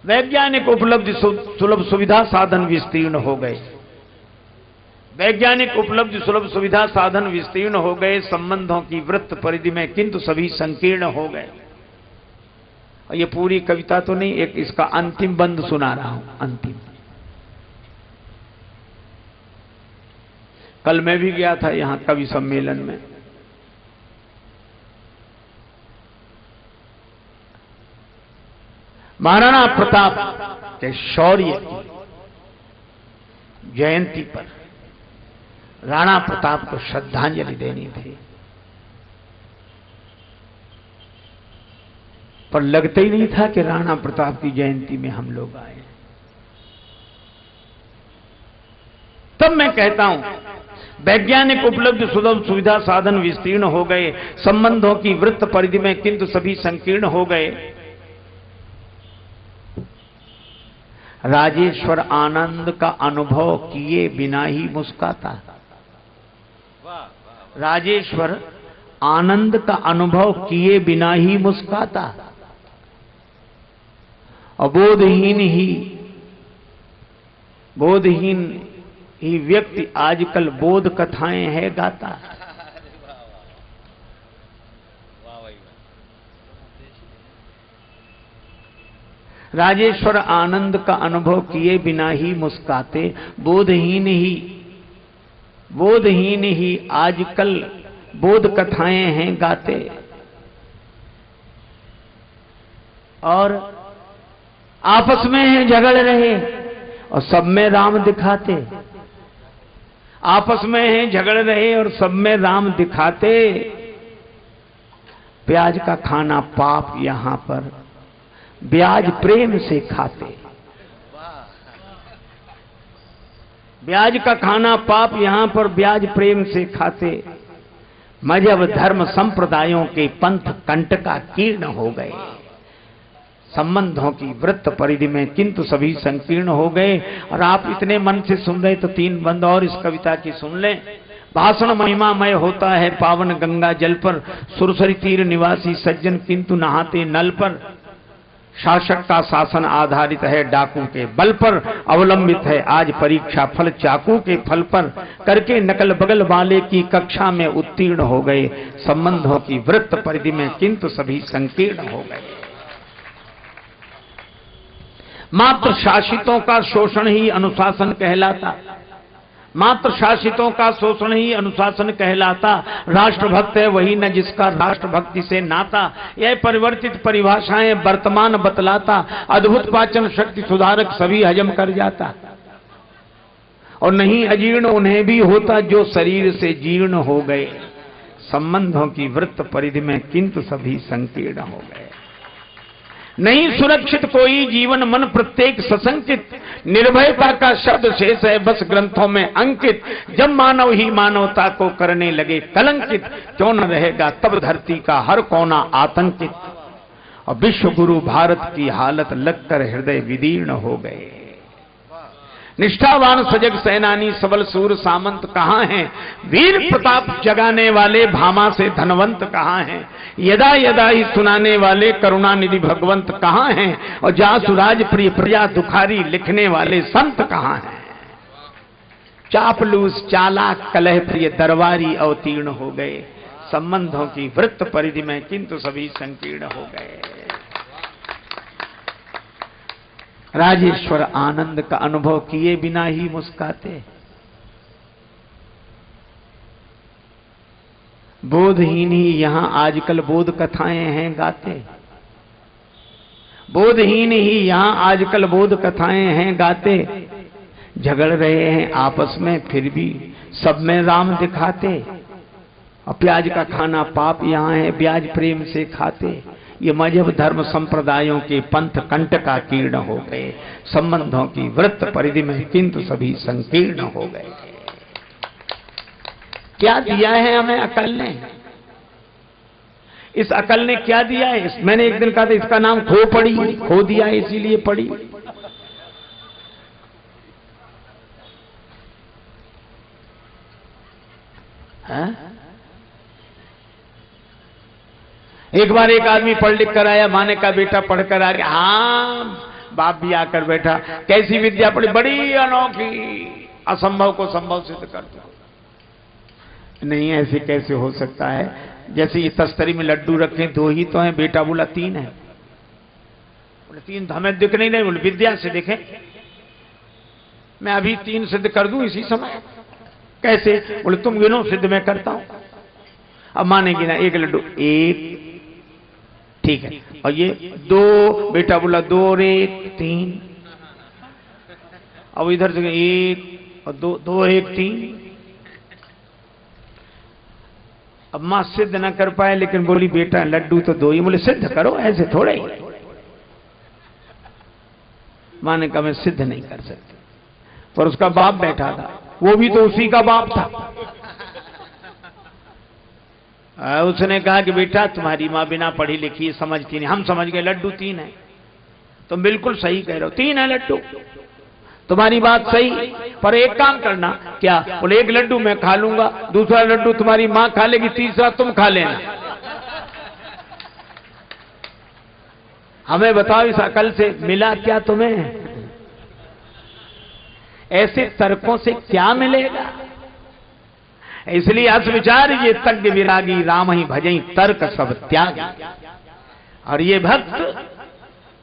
वैज्ञानिक उपलब्धि सुलभ सुविधा साधन विस्तीर्ण हो गए। वैज्ञानिक उपलब्धि सुलभ सुविधा साधन विस्तीर्ण हो गए, संबंधों की वृत्त परिधि में किंतु सभी संकीर्ण हो गए। और ये पूरी कविता तो नहीं, एक इसका अंतिम बंद सुना रहा हूं। अंतिम, कल मैं भी गया था यहां कवि सम्मेलन में। महाराणा प्रताप के शौर्य की जयंती पर राणा प्रताप को श्रद्धांजलि देनी थी, पर लगता ही नहीं था कि राणा प्रताप की जयंती में हम लोग आए। तब मैं कहता हूं, वैज्ञानिक उपलब्ध सुलभ सुविधा साधन विस्तीर्ण हो गए, संबंधों की वृत्त परिधि में किंतु सभी संकीर्ण हो गए। राजेश्वर आनंद का अनुभव किए बिना ही मुस्काता। राजेश्वर आनंद का अनुभव किए बिना ही मुस्काता। बोधहीन ही व्यक्ति आजकल बोध कथाएं है गाता। राजेश्वर आनंद का अनुभव किए बिना ही मुस्काते, बोधहीन ही आजकल बोध कथाएं हैं गाते। और आपस में हैं झगड़ रहे और सब में राम दिखाते। आपस में हैं झगड़ रहे और सब में राम दिखाते। प्याज का खाना पाप यहां पर ब्याज प्रेम से खाते। ब्याज का खाना पाप यहां पर ब्याज प्रेम से खाते। मजहब धर्म संप्रदायों के पंथ कंटका कीर्ण हो गए, संबंधों की वृत्त परिधि में किंतु सभी संकीर्ण हो गए। और आप इतने मन से सुन रहे तो 3 बंद और इस कविता की सुन लें। भाषण महिमामय होता है पावन गंगा जल पर, सुरसरी तीर निवासी सज्जन किंतु नहाते नल पर। शासक का शासन आधारित है डाकू के बल पर, अवलंबित है आज परीक्षा फल चाकू के फल पर। करके नकल बगल वाले की कक्षा में उत्तीर्ण हो गए, संबंधों की वृत्त परिधि में किंतु सभी संकीर्ण हो गए। मात्र शासितों का शोषण ही अनुशासन कहलाता। मात्र शासितों का शोषण ही अनुशासन कहलाता। राष्ट्रभक्त है वही न जिसका राष्ट्रभक्ति से नाता। यह परिवर्तित परिभाषाएं वर्तमान बतलाता। अद्भुत पाचन शक्ति सुधारक सभी हजम कर जाता। और नहीं अजीर्ण उन्हें भी होता जो शरीर से जीर्ण हो गए। संबंधों की वृत्त परिधि में किंतु सभी संकीर्ण हो गए। नहीं सुरक्षित कोई जीवन मन प्रत्येक सशंकित। निर्भयता का शब्द शेष है बस ग्रंथों में अंकित। जब मानव ही मानवता को करने लगे कलंकित, क्यों न रहेगा तब धरती का हर कोना आतंकित। और विश्व गुरु भारत की हालत लगकर हृदय विदीर्ण हो गए। निष्ठावान सजग सेनानी सबल सूर सामंत कहां हैं। वीर प्रताप जगाने वाले भामा से धनवंत कहां हैं। यदा यदा ही सुनाने वाले करुणानिधि भगवंत कहां हैं। और जासुराज प्रिय प्रजा दुखारी लिखने वाले संत कहां हैं। चापलूस चालाक कलह प्रिय दरबारी अवतीर्ण हो गए। संबंधों की वृत्त परिधि में किंतु सभी संकीर्ण हो गए। राजेश्वर आनंद का अनुभव किए बिना ही मुस्काते। बोधहीन ही यहां आजकल बोध कथाएं हैं गाते। बोधहीन ही यहां आजकल बोध कथाएं हैं गाते। झगड़ रहे हैं आपस में फिर भी सब में राम दिखाते। और प्याज का खाना पाप यहां है ब्याज प्रेम से खाते। ये मजहब धर्म संप्रदायों के पंथ कंटका कीर्ण हो गए। संबंधों की वृत्त परिधि में किंतु सभी संकीर्ण हो गए। क्या दिया है हमें अकल ने। इस अकल ने क्या दिया है। मैंने एक दिन कहा था इसका नाम खो पड़ी, खो दिया है इसीलिए पड़ी। है? एक बार एक आदमी पढ़ लिख कर आया, माने का बेटा पढ़कर आ गया। हाँ बाप भी आकर बैठा, कैसी विद्या पड़ी? बड़ी अनोखी, असंभव को संभव सिद्ध कर दो। नहीं, ऐसे कैसे हो सकता है? जैसे ये तस्तरी में लड्डू रखे, 2 ही तो हैं। बेटा बोला 3 है। बोले 3 तो हमें दिख नहीं। बोले विद्या से दिखे, मैं अभी 3 सिद्ध कर दूं इसी समय। कैसे? बोले तुम गिनो, सिद्ध मैं करता हूं। अब माने गिना, 1 लड्डू, 1, ठीक है, और ये 2, बेटा बोला 2 और 1, 3। अब इधर से 1 और 2, 2 और 1, 3। अब मां सिद्ध ना कर पाए, लेकिन बोली बेटा लड्डू तो 2 ही। बोले सिद्ध करो, ऐसे थोड़े ही। मां ने कहा मैं सिद्ध नहीं कर सकती। पर उसका बाप बैठा था, वो भी तो उसी का बाप था। उसने कहा कि बेटा तुम्हारी मां बिना पढ़ी लिखी समझती नहीं, हम समझ गए लड्डू 3 है। तुम बिल्कुल सही कह रहे हो, 3 है लड्डू, तुम्हारी बात सही। पर एक काम करना। क्या? बोले 1 लड्डू मैं खा लूंगा, दूसरा लड्डू तुम्हारी मां खा लेगी, तीसरा तुम खा लेना। हमें बताओ इस अकल से मिला क्या तुम्हें? ऐसे तर्कों से क्या मिलेगा? इसलिए अस विचार ये तज्ञ विरागी, राम ही भजई तर्क सब त्यागी। और ये भक्त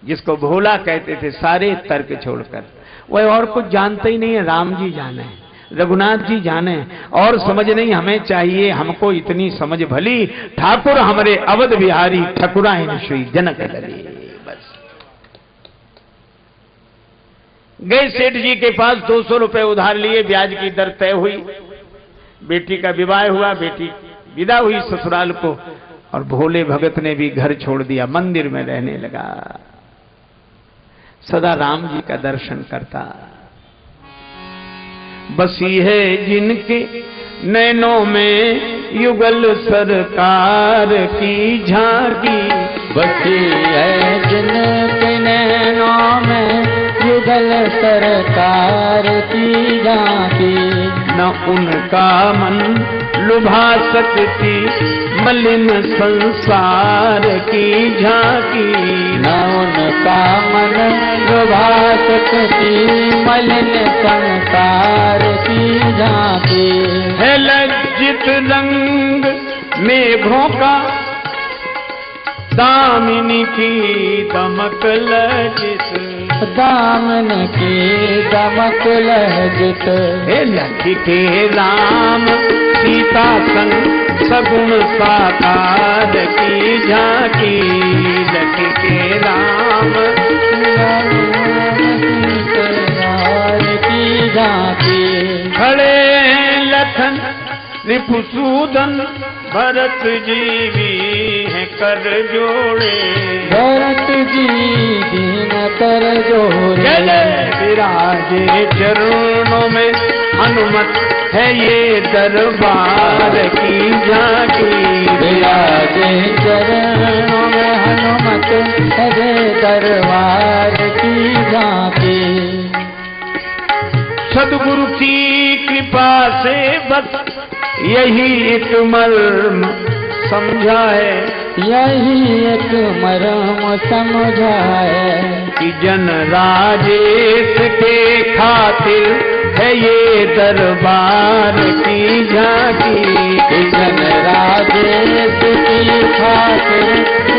जिसको भोला कहते थे, सारे तर्क छोड़कर, वह और कुछ जानते ही नहीं है। राम जी जाने, रघुनाथ जी जाने, और समझ नहीं हमें चाहिए। हमको इतनी समझ भली, ठाकुर हमारे अवध बिहारी, ठकुराइन श्री जनक लली। बस गए सेठ जी के पास, 200 रुपए उधार लिए, ब्याज की दर तय हुई। बेटी का विवाह हुआ, बेटी विदा हुई ससुराल को, और भोले भगत ने भी घर छोड़ दिया, मंदिर में रहने लगा, सदा राम जी का दर्शन करता। बसी है जिनके नैनों में युगल सरकार की झांकी। बसी है जिनके नैनों में युगल सरकार की झांकी। न उनका मन लुभा सकती मलिन संसार की झांकी। न उनका मन लुभा सकती मलिन संसार की झांकी। है लज्जित रंग मेघों का, दामिनी की दमक लज्जित, दामन की दमक लज्जित। हे लखी के राम सीता संग सगुण साकार की झांकी। लखी के राम की झांकी। खड़े लखन रिपुसूदन, भरत जी भी हैं कर जोड़े। भरत जी दीन कर जोड़े। विराजे चरणों में हनुमत है ये दरबार की झांकी। विराजे चरणों में हनुमत है ये दरबार की झांकी। सदगुरु की कृपा से बस यही एक मर्म समझा है। यही एक मर्म समझा है कि जन राजेश के खातिर है ये दरबार की झांकी। कि जन राजेश की खातिर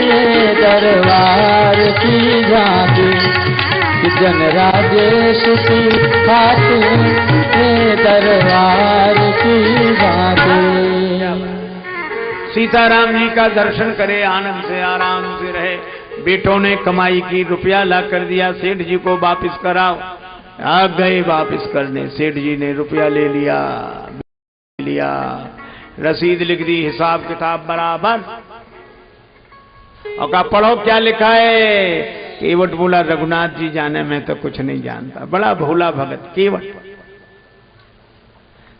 ये दरबार की झांकी। कि जन राजेश की खातिर ये दरबार की झांकी। सीताराम जी का दर्शन करे, आनंद से आराम से रहे। बेटों ने कमाई की, रुपया ला कर दिया, सेठ जी को वापिस कराओ। आ गए वापिस करने, सेठ जी ने रुपया ले लिया, रसीद लिख दी, हिसाब किताब बराबर, और कहा पढ़ो क्या लिखा है। केवट बोला रघुनाथ जी जाने में तो कुछ नहीं जानता, बड़ा भोला भगत केवट।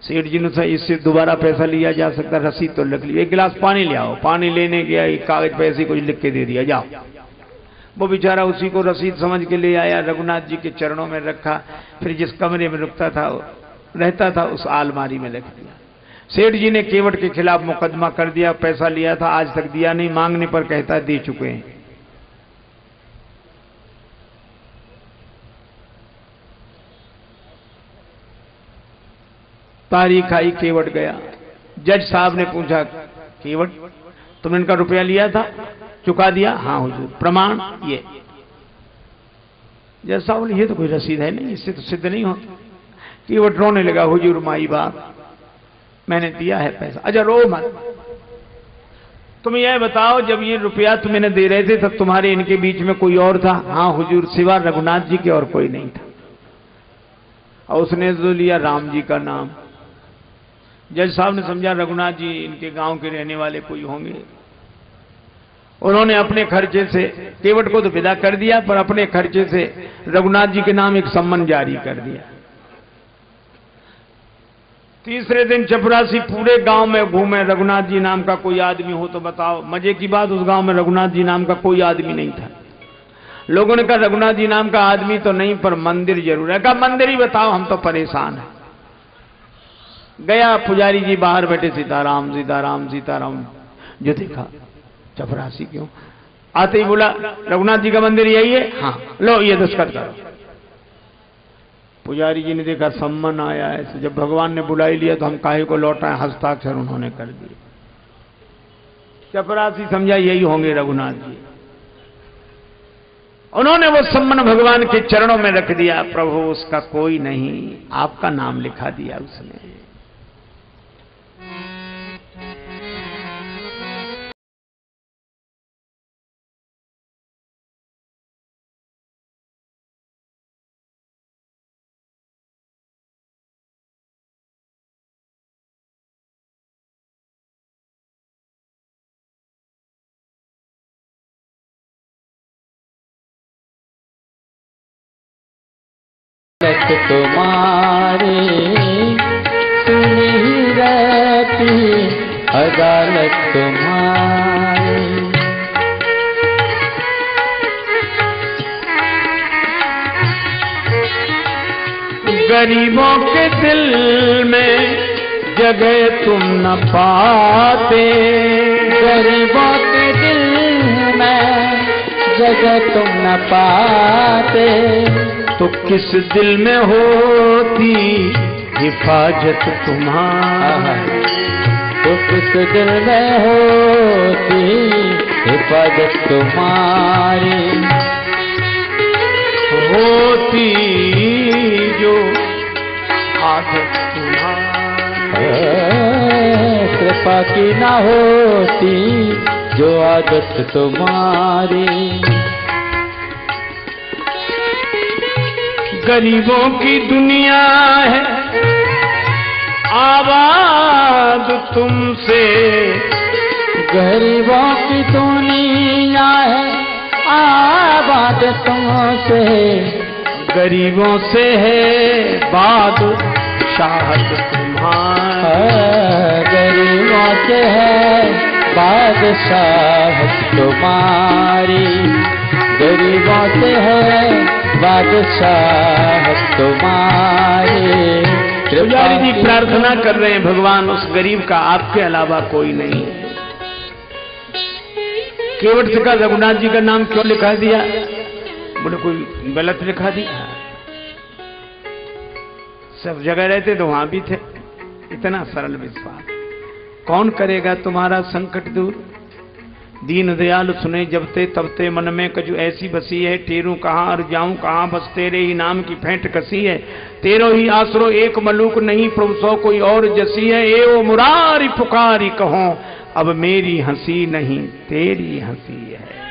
सेठ जी ने इससे दोबारा पैसा लिया जा सकता, रसीद तो लिख ली। 1 गिलास पानी ले आओ। पानी लेने गया, एक कागज पे ऐसे कुछ लिख के दे दिया, जाओ। वो बेचारा उसी को रसीद समझ के ले आया, रघुनाथ जी के चरणों में रखा। फिर जिस कमरे में रुकता था रहता था, उस आलमारी में रख दिया। सेठ जी ने केवट के खिलाफ मुकदमा कर दिया। पैसा लिया था, आज तक दिया नहीं, मांगने पर कहता दे चुके हैं। तारीख आई, केवट गया। जज साहब ने पूछा, केवट तुमने इनका रुपया लिया था, चुका दिया? हाँ हुजूर। प्रमाण? ये। जज साहब बोले, ये तो कोई रसीद है नहीं, इससे तो सिद्ध नहीं होता। केवट रोने लगा, हुजूर माई बाप, मैंने दिया है पैसा। अच्छा रो मत, तुम यह बताओ, जब ये रुपया तुम्हें दे रहे थे तब तुम्हारे इनके बीच में कोई और था? हाँ हुजूर, सिवा रघुनाथ जी के और कोई नहीं था। और उसने जो लिया राम जी का नाम। जज साहब ने समझा रघुनाथ जी इनके गांव के रहने वाले कोई होंगे। उन्होंने अपने खर्चे से, केवट को तो विदा कर दिया, पर अपने खर्चे से रघुनाथ जी के नाम एक सम्मन जारी कर दिया। तीसरे दिन चपरासी पूरे गांव में घूमे, रघुनाथ जी नाम का कोई आदमी हो तो बताओ। मजे की बात, उस गांव में रघुनाथ जी नाम का कोई आदमी नहीं था। लोगों ने कहा रघुनाथ जी नाम का आदमी तो नहीं, पर मंदिर जरूर है। कहा मंदिर ही बताओ, हम तो परेशान हैं। गया, पुजारी जी बाहर बैठे, सीताराम सीताराम सीताराम। जो देखा चपरासी, क्यों? आते ही बोला, रघुनाथ जी का मंदिर यही है? हाँ। लो ये दस्तखत करो। पुजारी जी ने देखा सम्मन आया है, तो जब भगवान ने बुला ही लिया तो हम काहे को लौटाएं। हस्ताक्षर उन्होंने कर दिए। चपरासी समझा यही होंगे रघुनाथ जी। उन्होंने वो सम्मन भगवान के चरणों में रख दिया। प्रभु उसका कोई नहीं, आपका नाम लिखा दिया उसने। तुम्हारी सुनी रहती अदालत तुम्हारी। गरीबों के दिल में जगह तुम न पाते, गरीबों के दिल में जगह तुम न पाते, तो किस दिल में होती हिफाजत तुम्हारी। तो किस दिल में होती हिफाजत तुम्हारी। होती जो आदत तुम्हारी। कृपा की ना होती जो आदत तुम्हारी। गरीबों की दुनिया है आबाद तुमसे, गरीबों की दुनिया है आबाद तुमसे। गरीबों से है बादशाहत तुम्हारी। गरीबों से है बादशाहत तुम्हारी। गरीबों से है बादशाहत तुम्हारी। पुजारी जी प्रार्थना कर रहे हैं, भगवान उस गरीब का आपके अलावा कोई नहीं। केवट से कहा रघुनाथ जी का नाम क्यों लिखा दिया? बोले कोई गलत लिखा दिया? सब जगह रहते तो वहां भी थे। इतना सरल विश्वास। कौन करेगा तुम्हारा संकट दूर? दीन दयाल सुने जबते तबते मन में कजू ऐसी बसी है। टेरू कहाँ और जाऊं कहाँ, बस तेरे ही नाम की फेंट कसी है। तेरो ही आसरो एक मलूक नहीं, प्रभु सौ कोई और जसी है। ए ओ मुरारी पुकारी कहो, अब मेरी हंसी नहीं तेरी हंसी है।